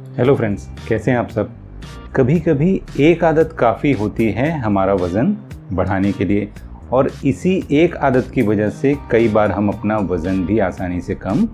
Hello friends, कैसे हैं आप सब। कभी कभी एक आदत काफ़ी होती है हमारा वज़न बढ़ाने के लिए, और इसी एक आदत की वजह से कई बार हम अपना वज़न भी आसानी से कम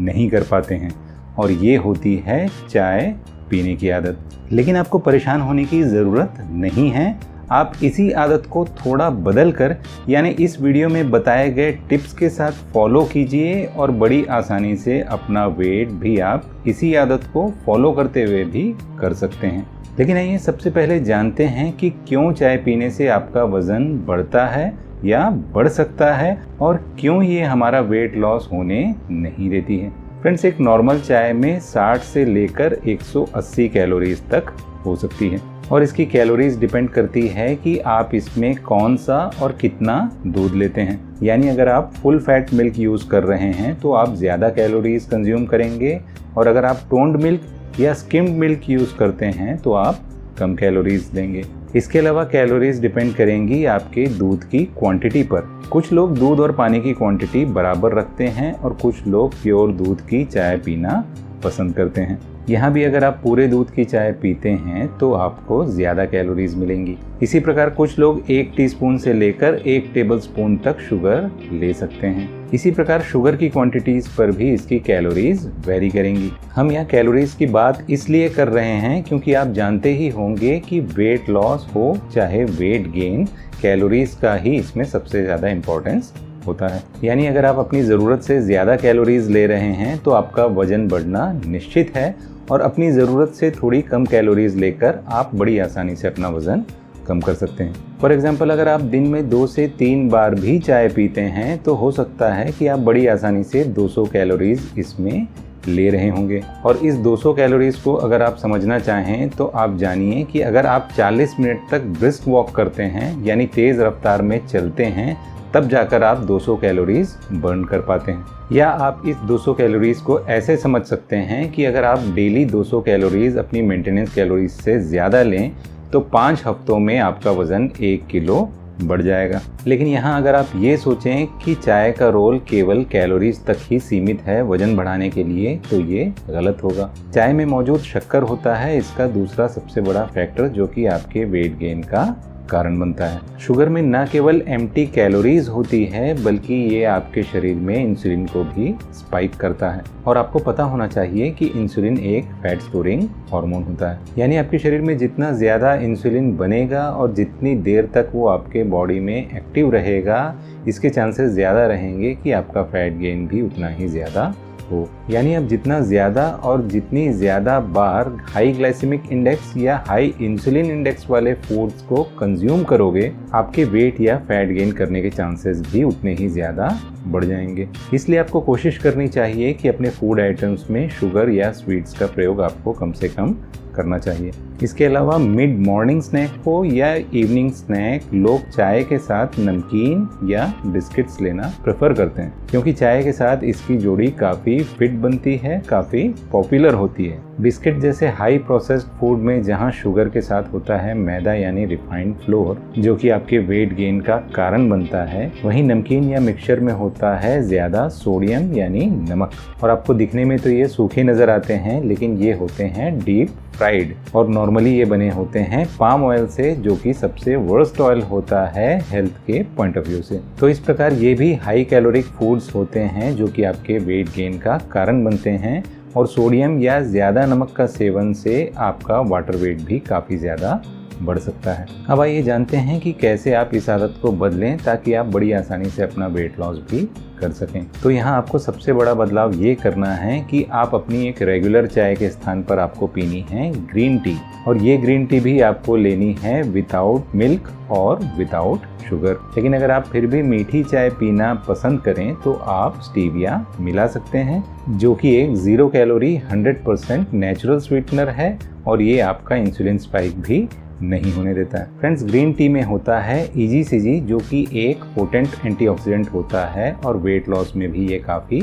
नहीं कर पाते हैं, और ये होती है चाय पीने की आदत। लेकिन आपको परेशान होने की ज़रूरत नहीं है। आप इसी आदत को थोड़ा बदल कर, यानी इस वीडियो में बताए गए टिप्स के साथ फॉलो कीजिए, और बड़ी आसानी से अपना वेट भी आप इसी आदत को फॉलो करते हुए भी कर सकते हैं। लेकिन आइए सबसे पहले जानते हैं कि क्यों चाय पीने से आपका वज़न बढ़ता है या बढ़ सकता है, और क्यों ये हमारा वेट लॉस होने नहीं देती है। फ्रेंड्स, एक नॉर्मल चाय में 60 से लेकर 180 कैलोरीज तक हो सकती है, और इसकी कैलोरीज डिपेंड करती है कि आप इसमें कौन सा और कितना दूध लेते हैं। यानी अगर आप फुल फैट मिल्क यूज़ कर रहे हैं तो आप ज़्यादा कैलोरीज कंज्यूम करेंगे, और अगर आप टोन्ड मिल्क या स्किम्ड मिल्क यूज़ करते हैं तो आप कम कैलोरीज लेंगे। इसके अलावा कैलोरीज डिपेंड करेंगी आपके दूध की क्वांटिटी पर। कुछ लोग दूध और पानी की क्वांटिटी बराबर रखते हैं, और कुछ लोग प्योर दूध की चाय पीना पसंद करते हैं। यहाँ भी अगर आप पूरे दूध की चाय पीते हैं तो आपको ज़्यादा कैलोरीज मिलेंगी। इसी प्रकार कुछ लोग 1 टीस्पून से लेकर 1 टेबलस्पून तक शुगर ले सकते हैं। इसी प्रकार शुगर की क्वांटिटीज़ पर भी इसकी कैलोरीज वेरी करेंगी। हम यहाँ कैलोरीज की बात इसलिए कर रहे हैं क्योंकि आप जानते ही होंगे कि वेट लॉस हो चाहे वेट गेन, कैलोरीज का ही इसमें सबसे ज़्यादा इम्पोर्टेंस होता है। यानी अगर आप अपनी ज़रूरत से ज़्यादा कैलोरीज ले रहे हैं तो आपका वजन बढ़ना निश्चित है, और अपनी ज़रूरत से थोड़ी कम कैलोरीज लेकर आप बड़ी आसानी से अपना वज़न कम कर सकते हैं। फॉर एग्जांपल, अगर आप दिन में 2 से 3 बार भी चाय पीते हैं तो हो सकता है कि आप बड़ी आसानी से 200 कैलोरीज इसमें ले रहे होंगे। और इस 200 कैलोरीज को अगर आप समझना चाहें तो आप जानिए कि अगर आप 40 मिनट तक ब्रिस्क वॉक करते हैं, यानी तेज़ रफ्तार में चलते हैं, तब जाकर आप 200 कैलोरीज बर्न कर पाते हैं। या आप इस 200 कैलोरीज को ऐसे समझ सकते हैं कि अगर आप डेली 200 कैलोरीज अपनी मेंटेनेंस कैलोरीज से ज़्यादा लें तो 5 हफ्तों में आपका वज़न 1 किलो बढ़ जाएगा। लेकिन यहाँ अगर आप ये सोचें कि चाय का रोल केवल कैलोरीज तक ही सीमित है वज़न बढ़ाने के लिए, तो ये गलत होगा। चाय में मौजूद शक्कर होता है इसका दूसरा सबसे बड़ा फैक्टर, जो कि आपके वेट गेन का कारण बनता है। शुगर में न केवल एम्प्टी कैलोरीज होती है, बल्कि ये आपके शरीर में इंसुलिन को भी स्पाइक करता है। और आपको पता होना चाहिए कि इंसुलिन एक फैट स्टोरिंग हार्मोन होता है। यानी आपके शरीर में जितना ज़्यादा इंसुलिन बनेगा और जितनी देर तक वो आपके बॉडी में एक्टिव रहेगा, इसके चांसेस ज़्यादा रहेंगे कि आपका फैट गेन भी उतना ही ज़्यादा हो। यानी आप जितना ज़्यादा और जितनी ज़्यादा बार हाई ग्लाइसेमिक इंडेक्स या हाई इंसुलिन इंडेक्स वाले फूड्स को कंज्यूम करोगे, आपके वेट या फैट गेन करने के चांसेस भी उतने ही ज़्यादा बढ़ जाएंगे। इसलिए आपको कोशिश करनी चाहिए कि अपने फूड आइटम्स में शुगर या स्वीट्स का प्रयोग आपको कम से कम करना चाहिए। इसके अलावा मिड मॉर्निंग स्नैक हो या इवनिंग स्नैक, लोग चाय के साथ नमकीन या बिस्किट्स लेना प्रेफर करते हैं, क्योंकि चाय के साथ इसकी जोड़ी काफ़ी फिट बनती है, काफ़ी पॉपुलर होती है। बिस्किट जैसे हाई प्रोसेस्ड फूड में जहां शुगर के साथ होता है मैदा यानी रिफाइंड फ्लोर, जो कि आपके वेट गेन का कारण बनता है, वहीं नमकीन या मिक्सचर में होता है ज़्यादा सोडियम यानी नमक। और आपको दिखने में तो ये सूखे नज़र आते हैं, लेकिन ये होते हैं डीप फ्राइड, और नॉर्मली ये बने होते हैं पाम ऑयल से, जो कि सबसे वर्स्ट ऑयल होता है हेल्थ के पॉइंट ऑफ व्यू से। तो इस प्रकार ये भी हाई कैलोरिक फूड्स होते हैं जो कि आपके वेट गेन का कारण बनते हैं, और सोडियम या ज़्यादा नमक का सेवन से आपका वाटर वेट भी काफ़ी ज़्यादा बढ़ सकता है। अब आइए जानते हैं कि कैसे आप इस आदत को बदलें ताकि आप बड़ी आसानी से अपना वेट लॉस भी कर सकें। तो यहाँ आपको सबसे बड़ा बदलाव ये करना है कि आप अपनी एक रेगुलर चाय के स्थान पर आपको पीनी है ग्रीन टी, और ये ग्रीन टी भी आपको लेनी है विदाउट मिल्क और विदाउट शुगर। लेकिन अगर आप फिर भी मीठी चाय पीना पसंद करें तो आप स्टीविया मिला सकते हैं, जो कि एक 0 कैलोरी 100% नेचुरल स्वीटनर है, और ये आपका इंसुलिन स्पाइक भी नहीं होने देता है। फ्रेंड्स, ग्रीन टी में होता है EGCG, जो कि एक पोटेंट एंटीऑक्सीडेंट होता है, और वेट लॉस में भी ये काफ़ी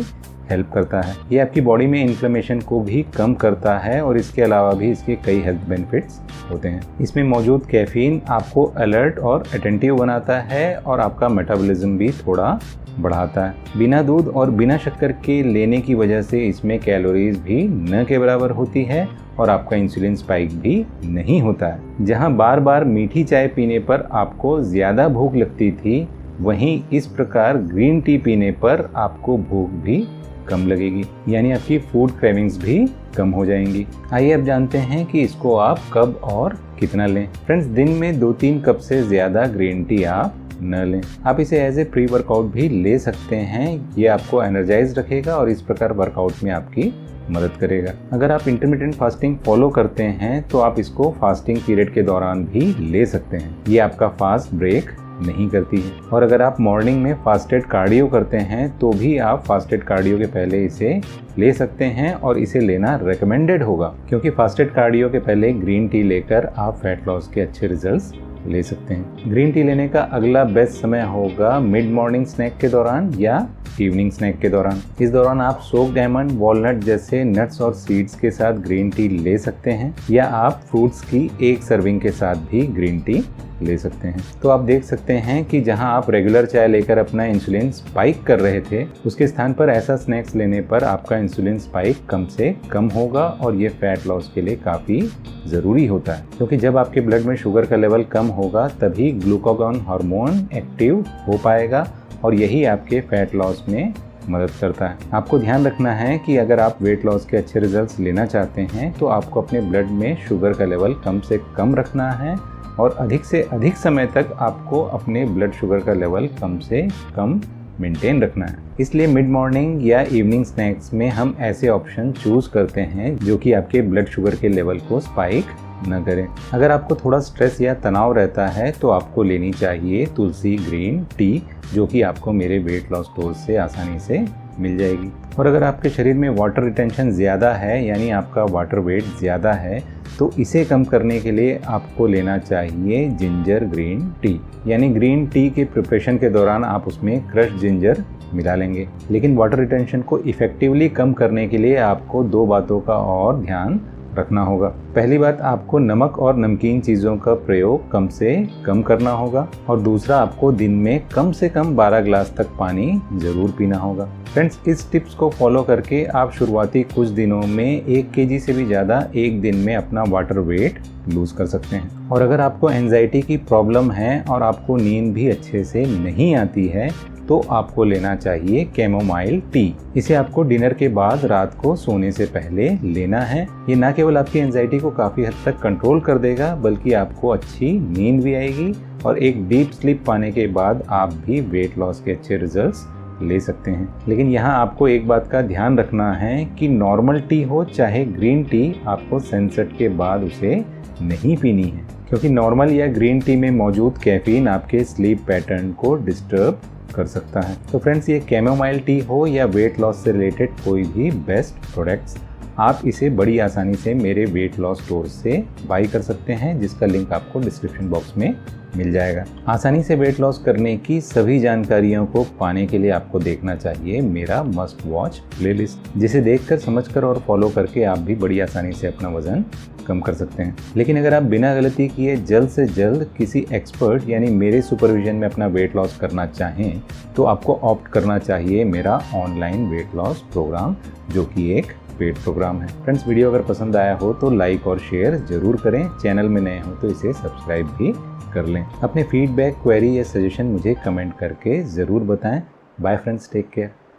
हेल्प करता है। ये आपकी बॉडी में इन्फ्लेमेशन को भी कम करता है, और इसके अलावा भी इसके कई हेल्थ बेनिफिट्स होते हैं। इसमें मौजूद कैफीन आपको अलर्ट और अटेंटिव बनाता है, और आपका मेटाबॉलिज्म भी थोड़ा बढ़ाता है। बिना दूध और बिना शक्कर के लेने की वजह से इसमें कैलोरीज भी न के बराबर होती है और आपका इंसुलिन स्पाइक भी नहीं होता है। जहां बार बार मीठी चाय पीने पर आपको ज़्यादा भूख लगती थी, वहीं इस प्रकार ग्रीन टी पीने पर आपको भूख भी कम लगेगी, यानी आपकी फूड क्रेविंग्स भी कम हो जाएंगी। आइए अब जानते हैं कि इसको आप कब और कितना लें। फ्रेंड्स, दिन में 2-3 कप से ज़्यादा ग्रीन टी आप न लें। आप इसे एज ए प्री वर्कआउट भी ले सकते हैं। ये आपको एनर्जाइज रखेगा और इस प्रकार वर्कआउट में आपकी मदद करेगा। अगर आप इंटरमिटेंट फास्टिंग फॉलो करते हैं तो आप इसको फास्टिंग पीरियड के दौरान भी ले सकते हैं। ये आपका फास्ट ब्रेक नहीं करती है। और अगर आप मॉर्निंग में फास्टेड कार्डियो करते हैं तो भी आप फास्टेड कार्डियो के पहले इसे ले सकते हैं और इसे लेना रेकमेंडेड होगा, क्योंकि फास्टेड कार्डियो के पहले ग्रीन टी लेकर आप फैट लॉस के अच्छे रिजल्ट्स ले सकते हैं। ग्रीन टी लेने का अगला बेस्ट समय होगा मिड मॉर्निंग स्नैक के दौरान या इवनिंग स्नैक के दौरान। इस दौरान आप सोक्ड आलमंड, वॉलनट जैसे नट्स और सीड्स के साथ ग्रीन टी ले सकते हैं, या आप फ्रूट्स की एक सर्विंग के साथ भी ग्रीन टी ले सकते हैं। तो आप देख सकते हैं कि जहां आप रेगुलर चाय लेकर अपना इंसुलिन स्पाइक कर रहे थे, उसके स्थान पर ऐसा स्नैक्स लेने पर आपका इंसुलिन स्पाइक कम से कम होगा और ये फैट लॉस के लिए काफ़ी ज़रूरी होता है, क्योंकि जब आपके ब्लड में शुगर का लेवल कम होगा तभी ग्लूकागॉन हार्मोन एक्टिव हो पाएगा और यही आपके फैट लॉस में मदद करता है। आपको ध्यान रखना है कि अगर आप वेट लॉस के अच्छे रिजल्ट्स लेना चाहते हैं तो आपको अपने ब्लड में शुगर का लेवल कम से कम रखना है और अधिक से अधिक समय तक आपको अपने ब्लड शुगर का लेवल कम से कम मेंटेन रखना है। इसलिए मिड मॉर्निंग या इवनिंग स्नैक्स में हम ऐसे ऑप्शन चूज करते हैं जो कि आपके ब्लड शुगर के लेवल को स्पाइक न करें। अगर आपको थोड़ा स्ट्रेस या तनाव रहता है तो आपको लेनी चाहिए तुलसी ग्रीन टी, जो कि आपको मेरे वेट लॉस स्टोर से आसानी से मिल जाएगी। और अगर आपके शरीर में वाटर रिटेंशन ज़्यादा है, यानी आपका वाटर वेट ज़्यादा है, तो इसे कम करने के लिए आपको लेना चाहिए जिंजर ग्रीन टी। यानी ग्रीन टी के प्रिपरेशन के दौरान आप उसमें क्रश जिंजर मिला लेंगे। लेकिन वाटर रिटेंशन को इफ़ेक्टिवली कम करने के लिए आपको 2 बातों का और ध्यान रखना होगा। पहली बात, आपको नमक और नमकीन चीज़ों का प्रयोग कम से कम करना होगा और दूसरा, आपको दिन में कम से कम 12 ग्लास तक पानी ज़रूर पीना होगा। फ्रेंड्स, इस टिप्स को फॉलो करके आप शुरुआती कुछ दिनों में 1 kg से भी ज़्यादा एक दिन में अपना वाटर वेट लूज़ कर सकते हैं। और अगर आपको एंजाइटी की प्रॉब्लम है और आपको नींद भी अच्छे से नहीं आती है तो आपको लेना चाहिए कैमोमाइल टी। इसे आपको डिनर के बाद रात को सोने से पहले लेना है। ये ना केवल आपकी एंजाइटी को काफ़ी हद तक कंट्रोल कर देगा, बल्कि आपको अच्छी नींद भी आएगी और एक डीप स्लीप पाने के बाद आप भी वेट लॉस के अच्छे रिजल्ट्स ले सकते हैं। लेकिन यहाँ आपको एक बात का ध्यान रखना है कि नॉर्मल टी हो चाहे ग्रीन टी, आपको सनसेट के बाद उसे नहीं पीनी है, क्योंकि नॉर्मल या ग्रीन टी में मौजूद कैफीन आपके स्लीप पैटर्न को डिस्टर्ब कर सकता है। तो फ्रेंड्स, ये कैमोमाइल टी हो या वेट लॉस से रिलेटेड कोई भी बेस्ट प्रोडक्ट्स, आप इसे बड़ी आसानी से मेरे वेट लॉस स्टोर से बाई कर सकते हैं, जिसका लिंक आपको डिस्क्रिप्शन बॉक्स में मिल जाएगा। आसानी से वेट लॉस करने की सभी जानकारियों को पाने के लिए आपको देखना चाहिए मेरा मस्ट वॉच प्लेलिस्ट, जिसे देखकर, समझकर और फॉलो करके आप भी बड़ी आसानी से अपना वजन कम कर सकते हैं। लेकिन अगर आप बिना गलती किए जल्द से जल्द किसी एक्सपर्ट यानी मेरे सुपरविजन में अपना वेट लॉस करना चाहें तो आपको ऑप्ट करना चाहिए मेरा ऑनलाइन वेट लॉस प्रोग्राम, जो कि एक पेड प्रोग्राम है। फ्रेंड्स, वीडियो अगर पसंद आया हो तो लाइक और शेयर जरूर करें। चैनल में नए हो तो इसे सब्सक्राइब भी कर लें। अपने फीडबैक, क्वेरी या सजेशन मुझे कमेंट करके ज़रूर बताएं। Bye friends, take care.